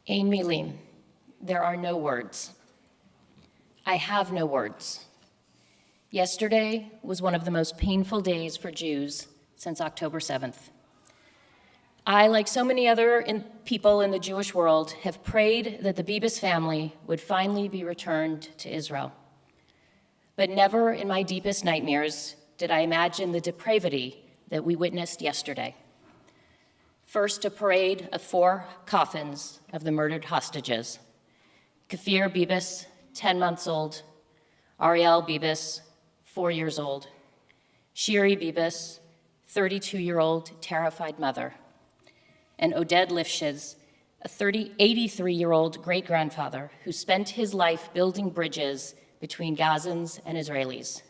Miliem, there are no words. I have no words. Yesterday was one of the most painful days for Jews since October 7th. I, like so many other people in the Jewish world, have prayed that the Bibas family would finally be returned to Israel. But never in my deepest nightmares did I imagine the depravity that we witnessed yesterday. First, a parade of 4 coffins of the murdered hostages. Kfir Bibas, 10 months old, Ariel Bibas, 4 years old, Shiri Bibas, 32-year-old terrified mother, and Oded Lifshitz, a 83-year-old great-grandfather who spent his life building bridges between Gazans and Israelis,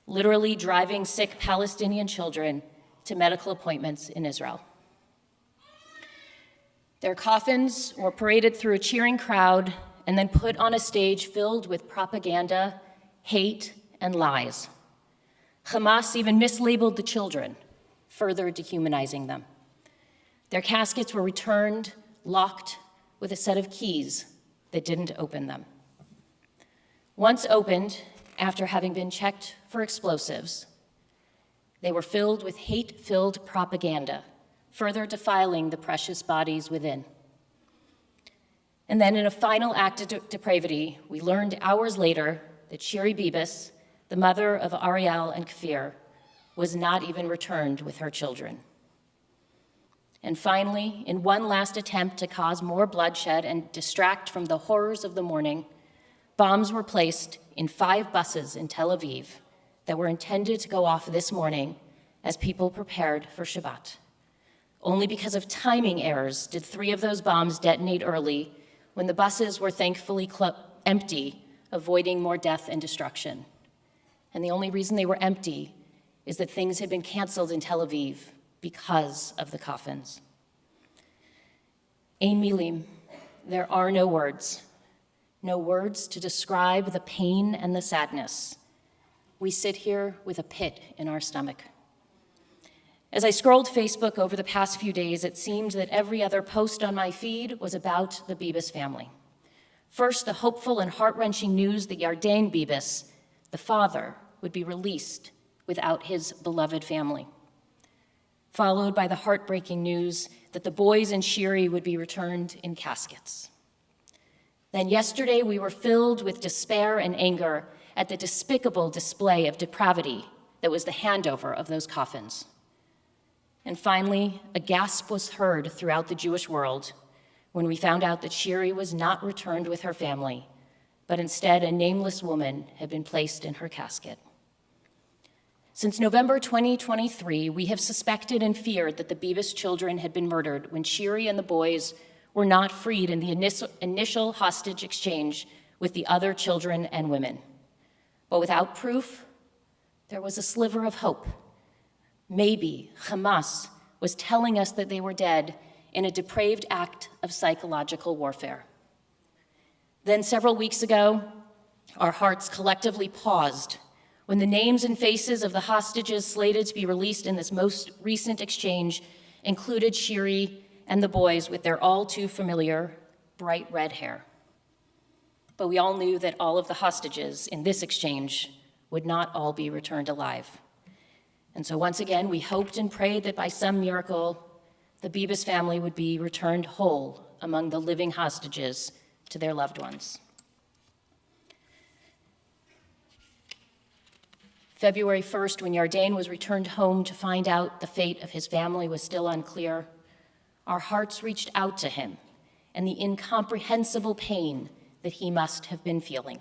literally driving sick Palestinian children to medical appointments in Israel. Their coffins were paraded through a cheering crowd and then put on a stage filled with propaganda, hate, and lies. Hamas even mislabeled the children, further dehumanizing them. Their caskets were returned, locked, with a set of keys that didn't open them. Once opened, after having been checked for explosives, they were filled with hate-filled propaganda, further defiling the precious bodies within. And then in a final act of depravity, we learned hours later that Shiri Bibas, the mother of Ariel and Kfir, was not even returned with her children. And finally, in one last attempt to cause more bloodshed and distract from the horrors of the morning, bombs were placed in 5 buses in Tel Aviv that were intended to go off this morning as people prepared for Shabbat. Only because of timing errors did 3 of those bombs detonate early when the buses were thankfully empty, avoiding more death and destruction. And the only reason they were empty is that things had been canceled in Tel Aviv because of the coffins. Ein Miliem, there are no words to describe the pain and the sadness. We sit here with a pit in our stomach. As I scrolled Facebook over the past few days, it seemed that every other post on my feed was about the Bibas family. First, the hopeful and heart-wrenching news that Yarden Bibas, the father, would be released without his beloved family, followed by the heartbreaking news that the boys and Shiri would be returned in caskets. Then yesterday, we were filled with despair and anger at the despicable display of depravity that was the handover of those coffins. And finally, a gasp was heard throughout the Jewish world when we found out that Shiri was not returned with her family, but instead a nameless woman had been placed in her casket. Since November 2023, we have suspected and feared that the Bibas children had been murdered when Shiri and the boys were not freed in the initial hostage exchange with the other children and women. But without proof, there was a sliver of hope. Maybe Hamas was telling us that they were dead in a depraved act of psychological warfare. Then several weeks ago, our hearts collectively paused when the names and faces of the hostages slated to be released in this most recent exchange included Shiri and the boys with their all too familiar bright red hair. But we all knew that all of the hostages in this exchange would not all be returned alive. And so once again, we hoped and prayed that by some miracle, the Bibas family would be returned whole among the living hostages to their loved ones. February 1st, when Yarden was returned home to find out the fate of his family was still unclear, our hearts reached out to him and the incomprehensible pain that he must have been feeling.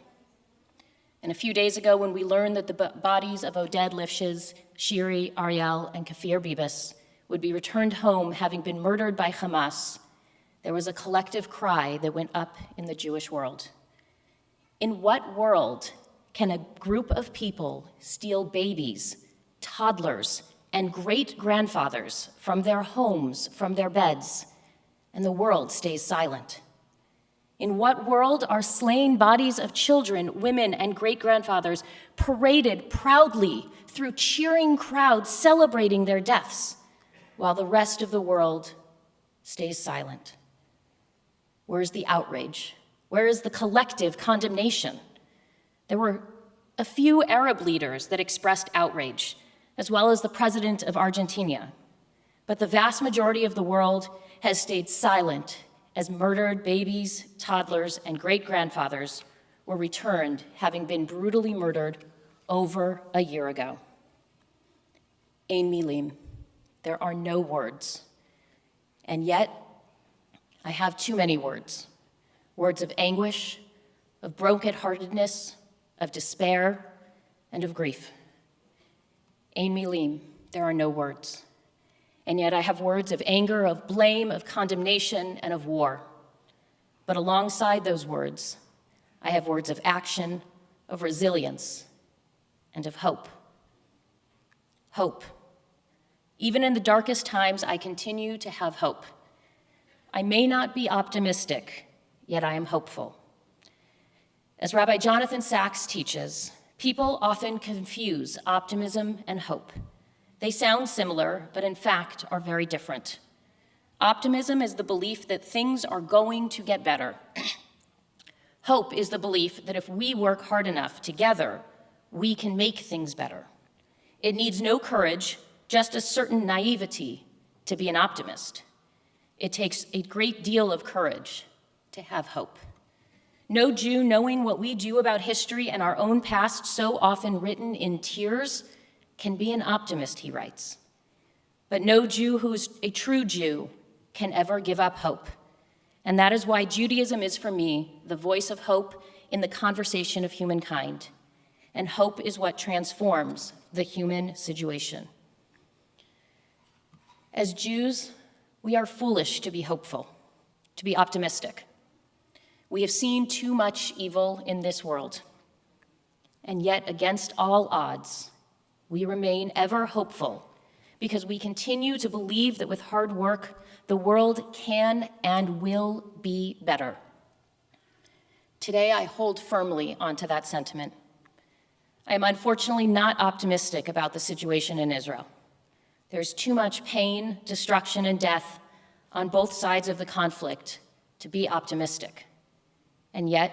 And a few days ago, when we learned that the bodies of Oded Lifshitz, Shiri, Ariel, and Kfir Bibas would be returned home having been murdered by Hamas, there was a collective cry that went up in the Jewish world. In what world can a group of people steal babies, toddlers, and great-grandfathers from their homes, from their beds, and the world stays silent? In what world are slain bodies of children, women, and great-grandfathers paraded proudly through cheering crowds celebrating their deaths, while the rest of the world stays silent? Where is the outrage? Where is the collective condemnation? There were a few Arab leaders that expressed outrage, as well as the president of Argentina. But the vast majority of the world has stayed silent as murdered babies, toddlers, and great-grandfathers were returned, having been brutally murdered over a year ago. Ein Miliem, there are no words. And yet, I have too many words. Words of anguish, of brokenheartedness, of despair, and of grief. Ein Miliem, there are no words. And yet I have words of anger, of blame, of condemnation, and of war. But alongside those words, I have words of action, of resilience, and of hope. Hope. Even in the darkest times, I continue to have hope. I may not be optimistic, yet I am hopeful. As Rabbi Jonathan Sacks teaches, people often confuse optimism and hope. They sound similar, but in fact are very different. Optimism is the belief that things are going to get better. Hope is the belief that if we work hard enough together, we can make things better. It needs no courage, just a certain naivety to be an optimist. It takes a great deal of courage to have hope. No Jew, knowing what we do about history and our own past, so often written in tears, can be an optimist, he writes. But no Jew who is a true Jew can ever give up hope. And that is why Judaism is, for me, the voice of hope in the conversation of humankind. And hope is what transforms the human situation. As Jews, we are foolish to be hopeful, to be optimistic. We have seen too much evil in this world. And yet, against all odds, we remain ever hopeful because we continue to believe that with hard work, the world can and will be better. Today, I hold firmly onto that sentiment. I am unfortunately not optimistic about the situation in Israel. There's too much pain, destruction, and death on both sides of the conflict to be optimistic. And yet,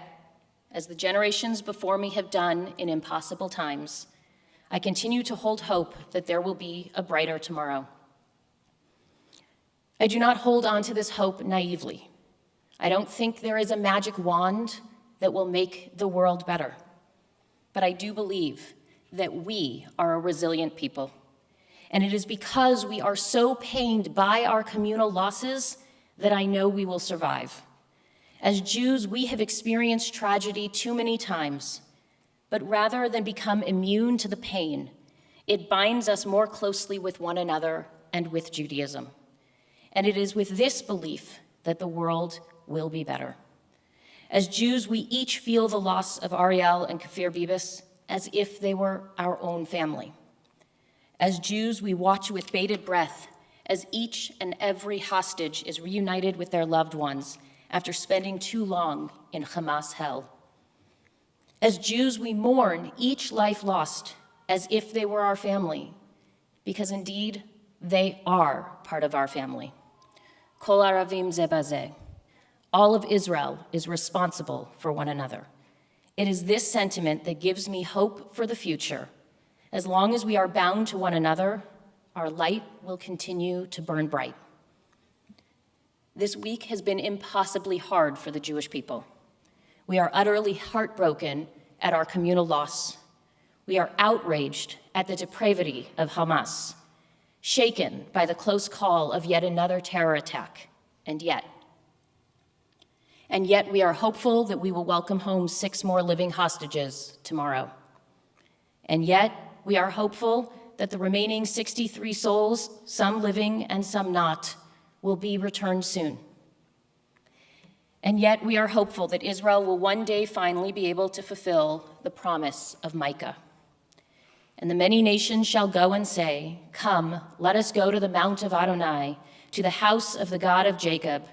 as the generations before me have done in impossible times, I continue to hold hope that there will be a brighter tomorrow. I do not hold on to this hope naively. I don't think there is a magic wand that will make the world better. But I do believe that we are a resilient people. And it is because we are so pained by our communal losses that I know we will survive. As Jews, we have experienced tragedy too many times. But rather than become immune to the pain, it binds us more closely with one another and with Judaism. And it is with this belief that the world will be better. As Jews, we each feel the loss of Ariel and Kfir Bibas as if they were our own family. As Jews, we watch with bated breath as each and every hostage is reunited with their loved ones after spending too long in Hamas hell. As Jews, we mourn each life lost as if they were our family, because indeed, they are part of our family. Kol Aravim ze bazeh. All of Israel is responsible for one another. It is this sentiment that gives me hope for the future. As long as we are bound to one another, our light will continue to burn bright. This week has been impossibly hard for the Jewish people. We are utterly heartbroken at our communal loss. We are outraged at the depravity of Hamas, shaken by the close call of yet another terror attack, and yet we are hopeful that we will welcome home 6 more living hostages tomorrow. And yet we are hopeful that the remaining 63 souls, some living and some not, will be returned soon. And yet we are hopeful that Israel will one day finally be able to fulfill the promise of Micah. And the many nations shall go and say, "Come, let us go to the mount of Adonai, to the house of the God of Jacob.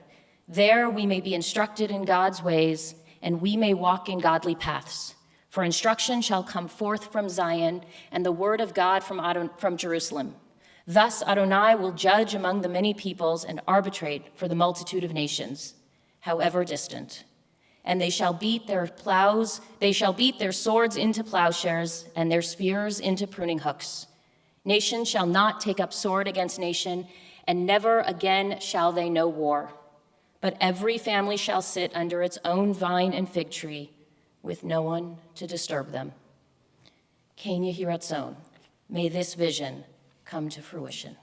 There we may be instructed in God's ways, and we may walk in godly paths. For instruction shall come forth from Zion, and the word of God from Jerusalem. Thus Adonai will judge among the many peoples and arbitrate for the multitude of nations. however distant. And they shall beat their swords into plowshares and their spears into pruning hooks. Nation shall not take up sword against nation, and never again shall they know war. But every family shall sit under its own vine and fig tree, with no one to disturb them. Ken Yehi Ratzon, may this vision come to fruition.